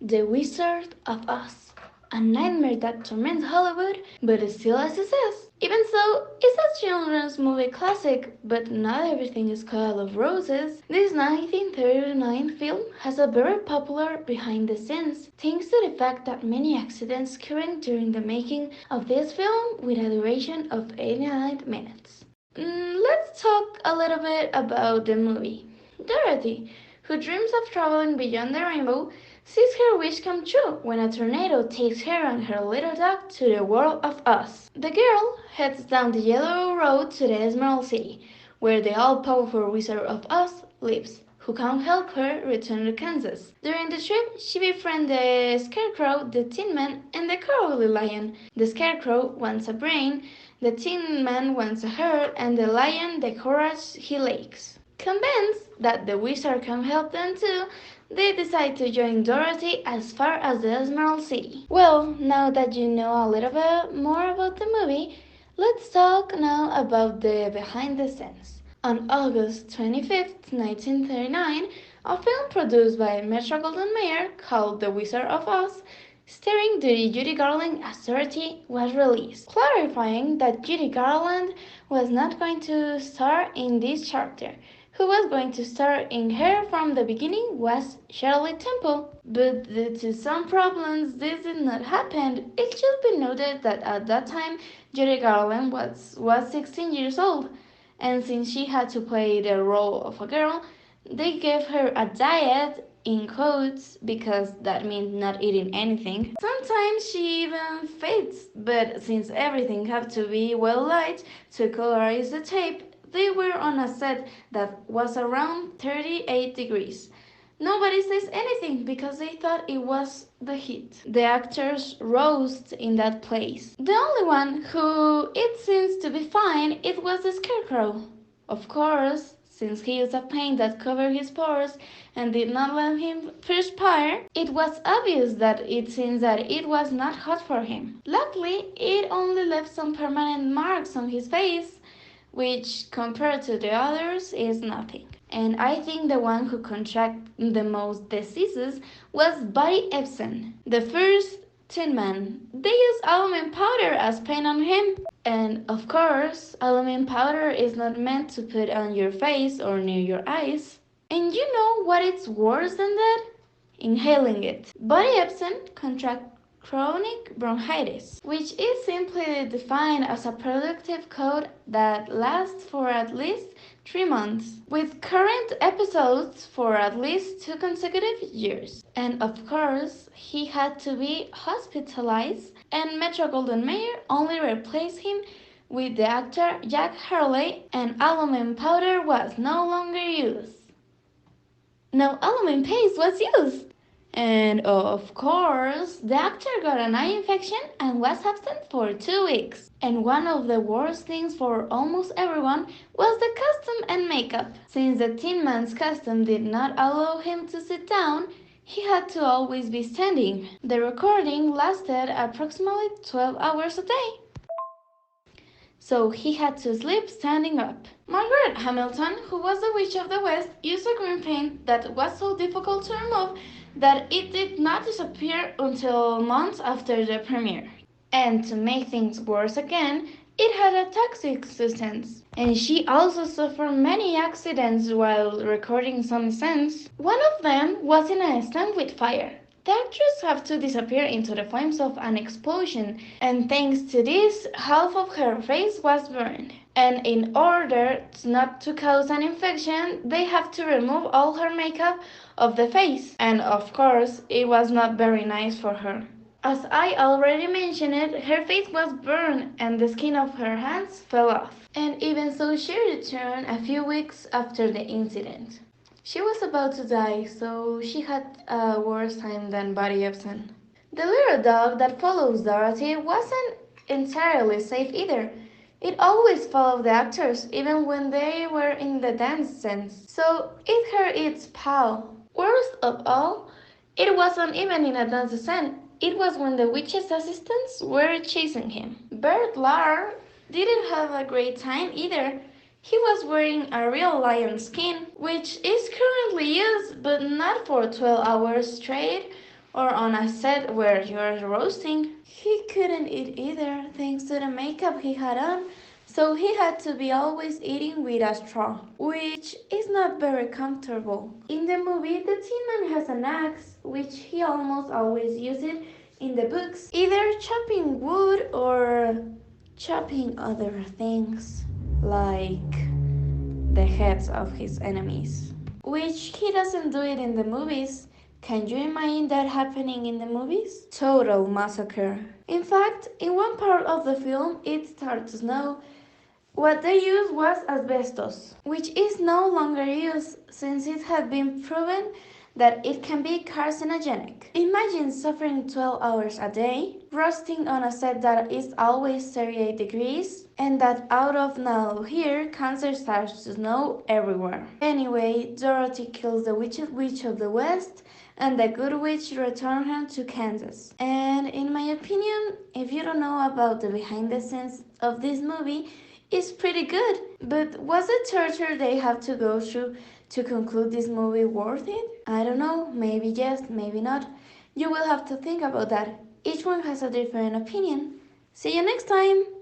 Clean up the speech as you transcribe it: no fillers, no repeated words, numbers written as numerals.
The Wizard of Oz, a nightmare that torments Hollywood, but still a success. Even so, it's a children's movie classic, but not everything is Color of Roses. This 1939 film has a very popular behind the scenes, thanks to the fact that many accidents occurred during the making of this film with a duration of 89 minutes. Let's talk a little bit about the movie. Dorothy, who dreams of traveling beyond the rainbow, sees her wish come true when a tornado takes her and her little dog to the world of Oz. The girl heads down the yellow road to the Emerald City, where the all-powerful Wizard of Oz lives, who can help her return to Kansas. During the trip, she befriends the Scarecrow, the Tin Man, and the Cowardly Lion. The Scarecrow wants a brain, the Tin Man wants a heart, and the Lion the courage he lacks. Convinced that the wizard can help them too, they decide to join Dorothy as far as the Emerald City. Well, now that you know a little bit more about the movie, let's talk now about the behind the scenes. On August 25th, 1939, a film produced by Metro-Goldwyn-Mayer called The Wizard of Oz, starring Judy Garland as Dorothy, was released, clarifying that Judy Garland was not going to star in this chapter. Who was going to star in her from the beginning was Shirley Temple. But due to some problems, this did not happen. It should be noted that at that time, Judy Garland was 16 years old, and since she had to play the role of a girl, they gave her a diet in quotes because that means not eating anything. Sometimes she even faints, but since everything had to be well lit to colorize the tape, they were on a set that was around 38 degrees. Nobody says anything because they thought it was the heat. The actors roast in that place. The only one who it seems to be fine, it was the Scarecrow. Of course, since he used a paint that covered his pores and did not let him perspire, it was obvious that it seems that it was not hot for him. Luckily, it only left some permanent marks on his face, which compared to the others is nothing. And I think the one who contracted the most diseases was Buddy Ebsen, the first Tin Man. They used aluminum powder as paint on him. And of course, aluminum powder is not meant to put on your face or near your eyes. And you know what is worse than that? Inhaling it. Buddy Ebsen contracted chronic bronchitis, which is simply defined as a productive cold that lasts for at least 3 months, with current episodes for at least 2 consecutive years. And of course, he had to be hospitalized, and Metro-Goldwyn-Mayer only replaced him with the actor Jack Hurley, and aluminum powder was no longer used. No aluminum paste was used. And of course, the actor got an eye infection and was absent for 2 weeks. And one of the worst things for almost everyone was the costume and makeup. Since the Tin Man's costume did not allow him to sit down, he had to always be standing. The recording lasted approximately 12 hours a day, so he had to sleep standing up. Margaret Hamilton, who was the Witch of the West, used a green paint that was so difficult to remove that it did not disappear until months after the premiere. And to make things worse again, it had a toxic substance. And she also suffered many accidents while recording some scenes. One of them was in a stand with fire. The actress had to disappear into the flames of an explosion, and thanks to this, half of her face was burned. And in order not to cause an infection, they have to remove all her makeup of the face. And of course, it was not very nice for her. As I already mentioned, her face was burned and the skin of her hands fell off. And even so, she returned a few weeks after the incident. She was about to die, so she had a worse time than Buddy Ebsen. The little dog that follows Dorothy wasn't entirely safe either. It always followed the actors, even when they were in the dance scenes, so it hurt its paw. Worst of all, it wasn't even in a dance scene. It was when the witch's assistants were chasing him. Bert Lahr didn't have a great time either. He was wearing a real lion skin, which is currently used but not for 12 hours straight or on a set where you're roasting. He couldn't eat either thanks to the makeup he had on, so he had to be always eating with a straw, which is not very comfortable. In the movie, the Tin Man has an axe, which he almost always uses in the books, either chopping wood or chopping other things, like the heads of his enemies, which he doesn't do it in the movies. Can you imagine that happening in the movies? Total massacre. In fact, in one part of the film, it started to snow. What they used was asbestos, which is no longer used since it had been proven that it can be carcinogenic. Imagine suffering 12 hours a day, roasting on a set that is always 38 degrees, and that out of nowhere cancer starts to snow everywhere. Anyway, Dorothy kills the Wicked Witch of the West, and the Good Witch returns her to Kansas. And in my opinion, if you don't know about the behind the scenes of this movie, it's pretty good. But was the torture they have to go through to conclude this movie worth it? I don't know, maybe yes, maybe not. You will have to think about that. Each one has a different opinion. See you next time!